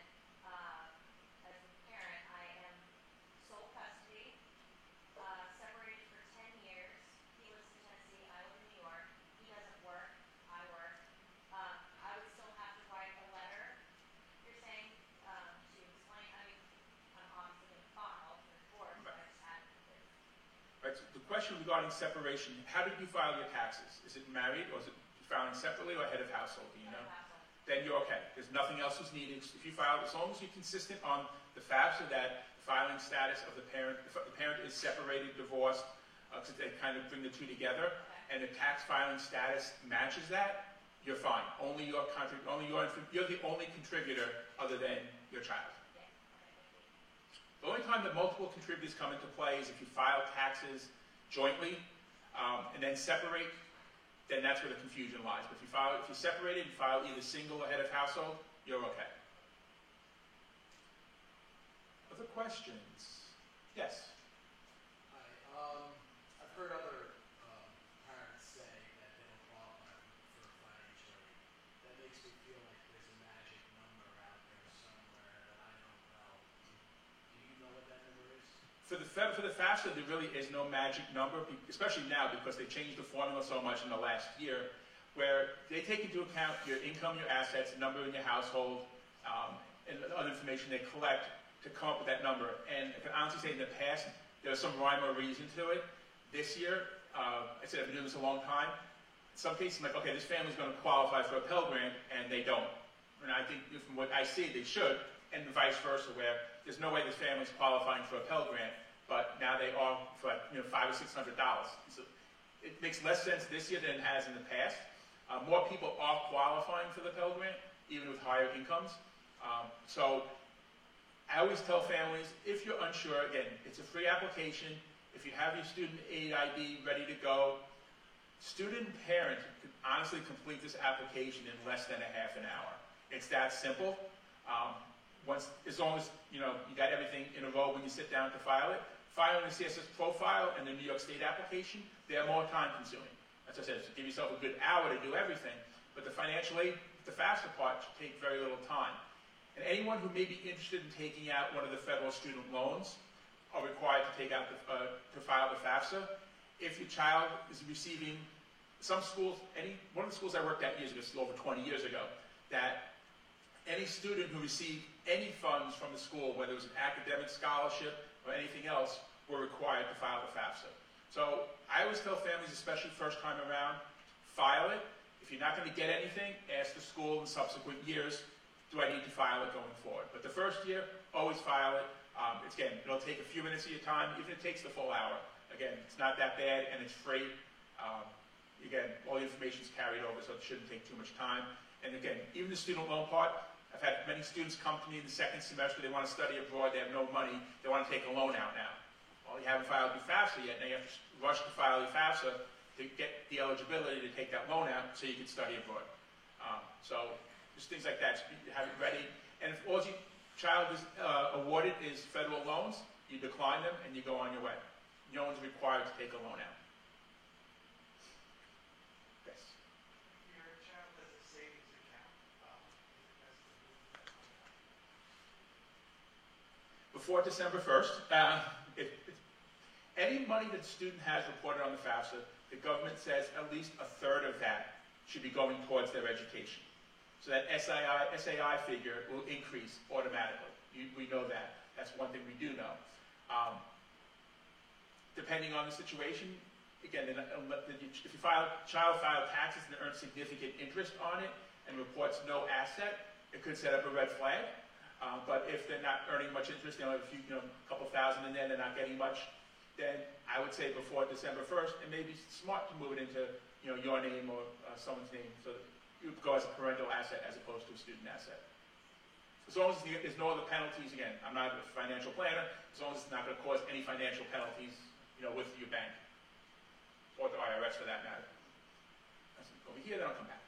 as a parent, I am sole custody, separated for 10 years. He lives in Tennessee, I live in New York. He doesn't work, I work. I would still have to write a letter, you're saying, to explain. I mean, I'm obviously going to file for divorce, but I just had this. Right, so the question regarding separation, how did you file your taxes? Is it married or is it filing separately or head of household? Do you know? Then you're okay. There's nothing else that's needed. If you file, as long as you're consistent on the FAFSA that the filing status of the parent, if the parent is separated, divorced, because they kind of bring the two together, and the tax filing status matches that, you're fine. Only your you're the only contributor other than your child. The only time that multiple contributors come into play is if you file taxes jointly and then separate, then that's where the confusion lies. But if you separate it and file either single or head of household, you're okay. Other questions? Yes? Hi. I've heard other parents say that they don't qualify for financial aid. That makes me feel like there's a magic number out there somewhere that I don't know. Do you know what that number is? For the FAFSA, there really is no magic number, especially now because they changed the formula so much in the last year, where they take into account your income, your assets, the number in your household, and other information they collect to come up with that number. And I can honestly say in the past, there was some rhyme or reason to it. This year, I said I've been doing this a long time. In some cases, I'm like, okay, this family's going to qualify for a Pell Grant, and they don't. And I think from what I see, they should, and vice versa, where there's no way this family's qualifying for a Pell Grant, but now they are for $500 or $600. So it makes less sense this year than it has in the past. More people are qualifying for the Pell Grant, even with higher incomes. So I always tell families, if you're unsure, again, it's a free application. If you have your student aid ID ready to go, student and parent can honestly complete this application in less than a half an hour. It's that simple. As long as you got everything in a row when you sit down to file it. Filing the CSS profile and the New York State application, they are more time consuming. As I said, so give yourself a good hour to do everything. But the financial aid, the FAFSA part, should take very little time. And anyone who may be interested in taking out one of the federal student loans are required to take out to file the FAFSA. If your child is receiving, some schools, one of the schools I worked at years ago, this is over 20 years ago, that any student who received any funds from the school, whether it was an academic scholarship or anything else, were required to file the FAFSA. So I always tell families, especially first time around, file it. If you're not going to get anything, ask the school in subsequent years, do I need to file it going forward? But the first year, always file it. It'll take a few minutes of your time, even if it takes the full hour. Again, it's not that bad and it's free. Again, all the information is carried over, so it shouldn't take too much time. And again, even the student loan part, I've had many students come to me in the second semester, they want to study abroad, they have no money, they want to take a loan out now. Well, you haven't filed your FAFSA yet, now you have to rush to file your FAFSA to get the eligibility to take that loan out so you can study abroad. So just things like that, so you have it ready. And if all your child is awarded is federal loans, you decline them and you go on your way. no one's required to take a loan out. Yes. If your child has a savings account, has to move that money out. Before December 1st, any money that the student has reported on the FAFSA, the government says at least a third of that should be going towards their education. So that SAI figure will increase automatically. We know that. That's one thing we do know. Depending on the situation, again, if your child filed taxes and earns significant interest on it and reports no asset, it could set up a red flag. But if they're not earning much interest, a couple thousand in there, they're not getting much, then I would say before December 1st, it may be smart to move it into your name or someone's name, so that you go as a parental asset as opposed to a student asset. As long as there's no other penalties, again, I'm not a financial planner, as long as it's not going to cause any financial penalties, with your bank, or the IRS for that matter. Over here, then I'll come back.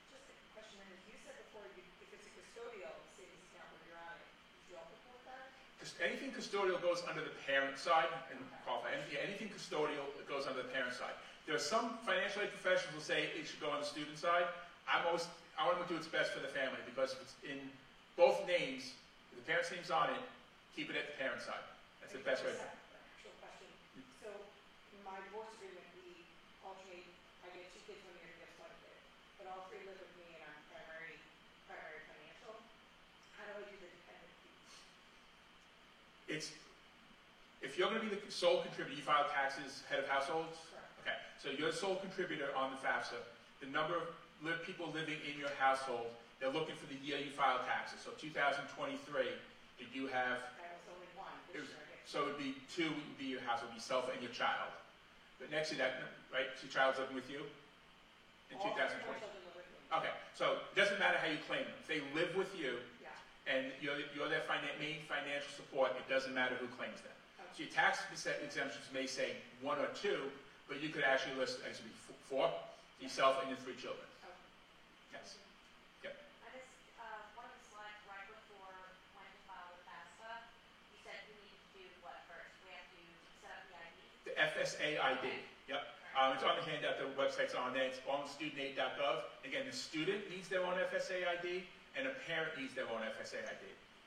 Just a question, you said before, if it's a custodial savings account when you're on it, do you all report that? Anything custodial goes under the parent side, and qualify. Anything custodial goes under the parent side. There are some financial aid professionals who say it should go on the student side. I want to do what's best for the family, because if it's in both names, if the parent's name's on it, keep it at the parent side. That's the best way. Actual question. So, my divorce agreement, we alternate, I get 2 kids 1 year, he gets 1 kid. But all 3 live with me and I'm primary financial. How do I do the dependent piece? If you're going to be the sole contributor, you file taxes head of households? Correct. Okay, so you're the sole contributor on the FAFSA. The number of people living in your household, they're looking for the year you file taxes. So 2023, did you have... That was only 1 this year. So it would be 2 would be your house, it would be self and your child. But next to that, right, so your child's living with you in All 2020. 3 children live with me. Okay, so it doesn't matter how you claim them. If they live with you Yeah. and you're their main financial support, it doesn't matter who claims them. So your tax exemptions may say 1 or 2, but you could actually list, actually 4, yourself and your 3 children. Okay. Yes. I just, one of the slides right before when to file the FAFSA, you said we need to do what first? We have to set up the ID? The FSA ID. Yep. It's on the handout, the website's on there, it's on studentaid.gov. Again, the student needs their own FSA ID, and a parent needs their own FSA ID.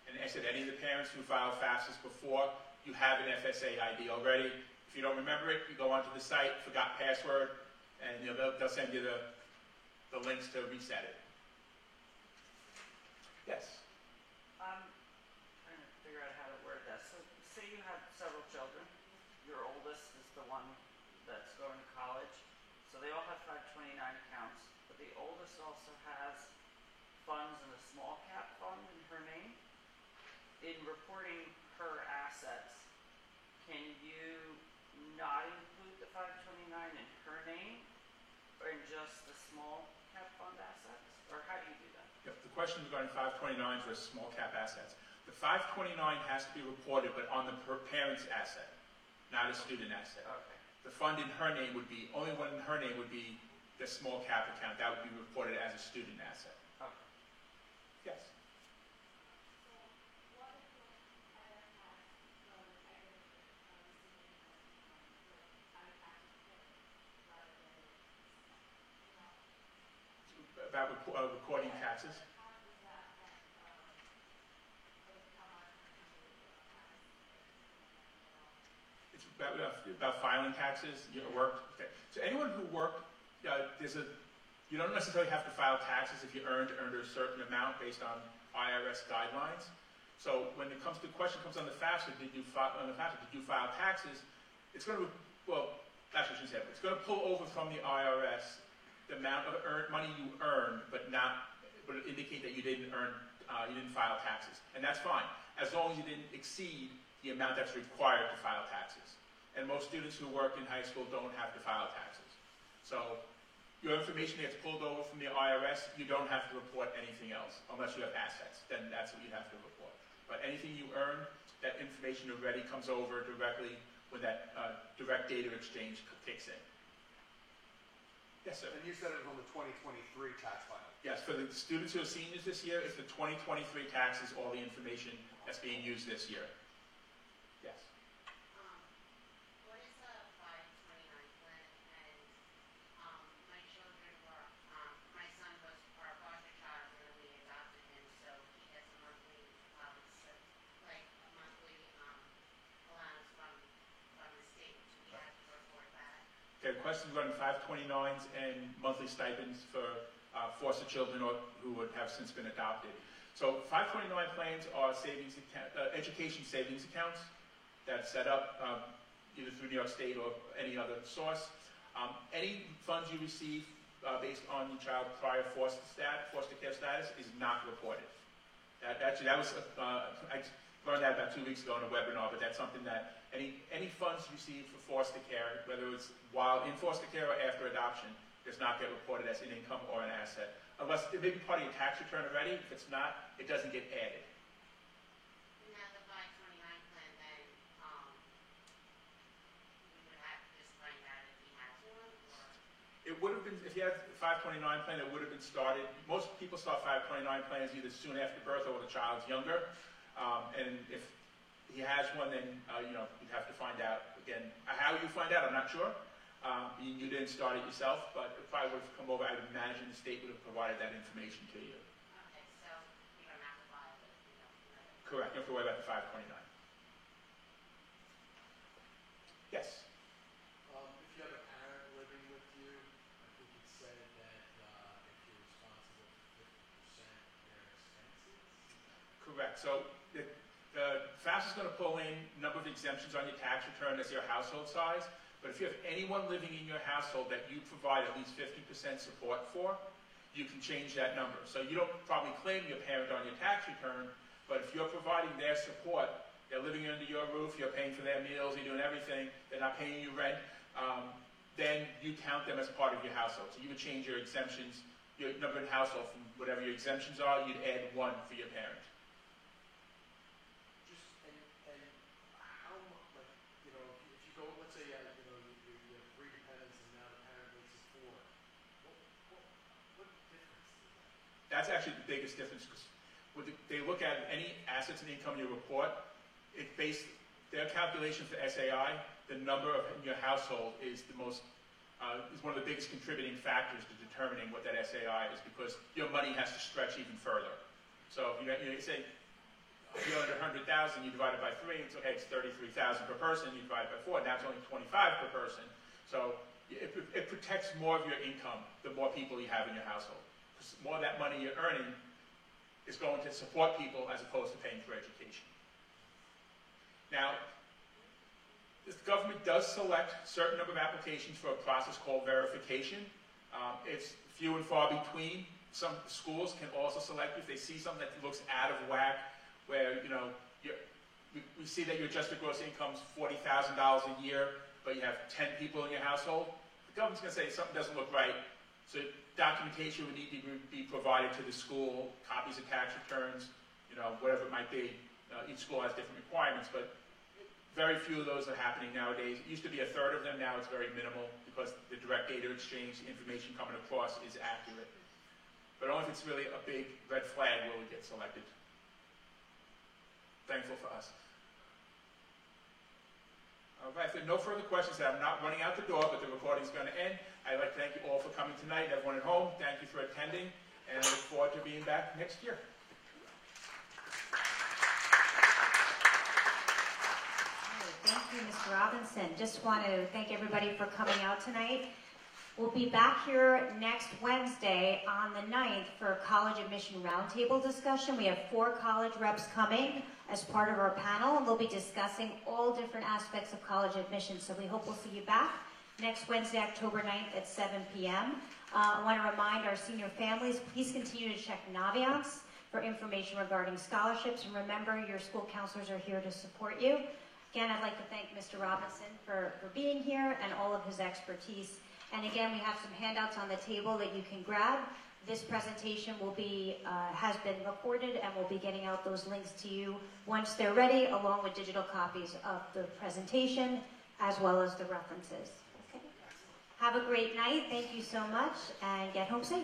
And I said, any of the parents who filed FAFSAs before, you have an FSA ID already. If you don't remember it, you go onto the site, forgot password, and they'll send you the links to reset it. Yes? I'm trying to figure out how to word that. So say you have several children. Your oldest is the one that's going to college. So they all have 529 accounts, but the oldest also has funds in a small cap fund in her name. In reporting her assets, can you not include the 529 in her name, or in just the small cap fund assets? Or how do you do that? Yep. The question regarding 529s was small cap assets. The 529 has to be reported, but on the parent's asset, not a student asset. Okay. The fund in her name would be, only one in her name would be the small cap account. That would be reported as a student asset. Okay. Yes? About recording taxes? It's about filing taxes, your work. Okay. So anyone who worked, you don't necessarily have to file taxes if you earned a certain amount based on IRS guidelines. So when the question comes on the FAFSA, did you file taxes? It's going to, well, actually I shouldn't say it, it's going to pull over from the IRS the amount of money you earned, but indicate that you didn't file taxes, and that's fine as long as you didn't exceed the amount that's required to file taxes. And most students who work in high school don't have to file taxes. So your information gets pulled over from the IRS. You don't have to report anything else unless you have assets. Then that's what you have to report. But anything you earn, that information already comes over directly when that direct data exchange kicks in. Yes, sir. And you said it was on the 2023 tax filing. Yes, for the students who are seniors this year, it's the 2023 taxes, all the information that's being used this year. Yes. requested running 529s and monthly stipends for foster children or who would have since been adopted. So 529 plans are education savings accounts that's set up either through New York State or any other source. Any funds you receive based on your child's prior foster care status is not reported. That was I learned that about 2 weeks ago in a webinar, but that's something that any funds received for foster care, whether it's while in foster care or after adoption, does not get reported as an income or an asset. Unless it may be part of your tax return already. If it's not, it doesn't get added. And now the 529 plan, then we would have to just find out if he has one, or? It would have been, if you had a 529 plan, it would have been started. Most people start 529 plans either soon after birth or when the child's younger. And if he has one, then you'd have to find out. Again, how you find out, I'm not sure. You didn't start it yourself, but it probably would have come over. I would imagine the state would have provided that information to you. Okay, so you don't have to file it if you don't know. Correct. You don't have to worry about the 529. Yes. If you have a parent living with you, I think it said that if you're responsible for 50% of their expenses. Correct. So the FAFSA is going to pull in a number of exemptions on your tax return as your household size. But if you have anyone living in your household that you provide at least 50% support for, you can change that number. So you don't probably claim your parent on your tax return, but if you're providing their support, they're living under your roof, you're paying for their meals, you're doing everything, they're not paying you rent, then you count them as part of your household. So you would change your exemptions, your number in household from whatever your exemptions are, you'd add 1 for your parent. And how much, like, if you go, let's say, you have 3 dependents and now the parent makes it 4. What difference is that? That's actually the biggest difference, because they look at any assets and income you report. It based their calculation for SAI. The number in your household is is one of the biggest contributing factors to determining what that SAI is, because your money has to stretch even further. So if you say you're under 100,000, you divide it by 3. It's okay. It's 33,000 per person. You divide it by 4. Now it's only 25 per person. So it protects more of your income the more people you have in your household. Because more of that money you're earning is going to support people as opposed to paying for education. Now, the government does select a certain number of applications for a process called verification. It's few and far between. Some schools can also select if they see something that looks out of whack, where we see that your adjusted gross income is $40,000 a year, but you have 10 people in your household. The government's going to say something doesn't look right. So documentation would need to be provided to the school, copies of tax returns, whatever it might be. Each school has different requirements, but very few of those are happening nowadays. It used to be a third of them. Now it's very minimal because the direct data exchange, the information coming across is accurate. But only if it's really a big red flag will it get selected. Thankful for us. All right, if there are no further questions, I'm not running out the door, but the recording's going to end. I'd like to thank you all for coming tonight. Everyone at home, thank you for attending, and I look forward to being back next year. Thank you, Mr. Robinson. Just want to thank everybody for coming out tonight. We'll be back here next Wednesday on the 9th for a college admission roundtable discussion. We have 4 college reps coming as part of our panel, and they'll be discussing all different aspects of college admission. So we hope we'll see you back next Wednesday, October 9th at 7 p.m. I want to remind our senior families, please continue to check Naviance for information regarding scholarships. And remember, your school counselors are here to support you. Again, I'd like to thank Mr. Robinson for being here and all of his expertise. And again, we have some handouts on the table that you can grab. This presentation will be, has been recorded, and we'll be getting out those links to you once they're ready, along with digital copies of the presentation, as well as the references. Okay. Have a great night. Thank you so much, and get home safe.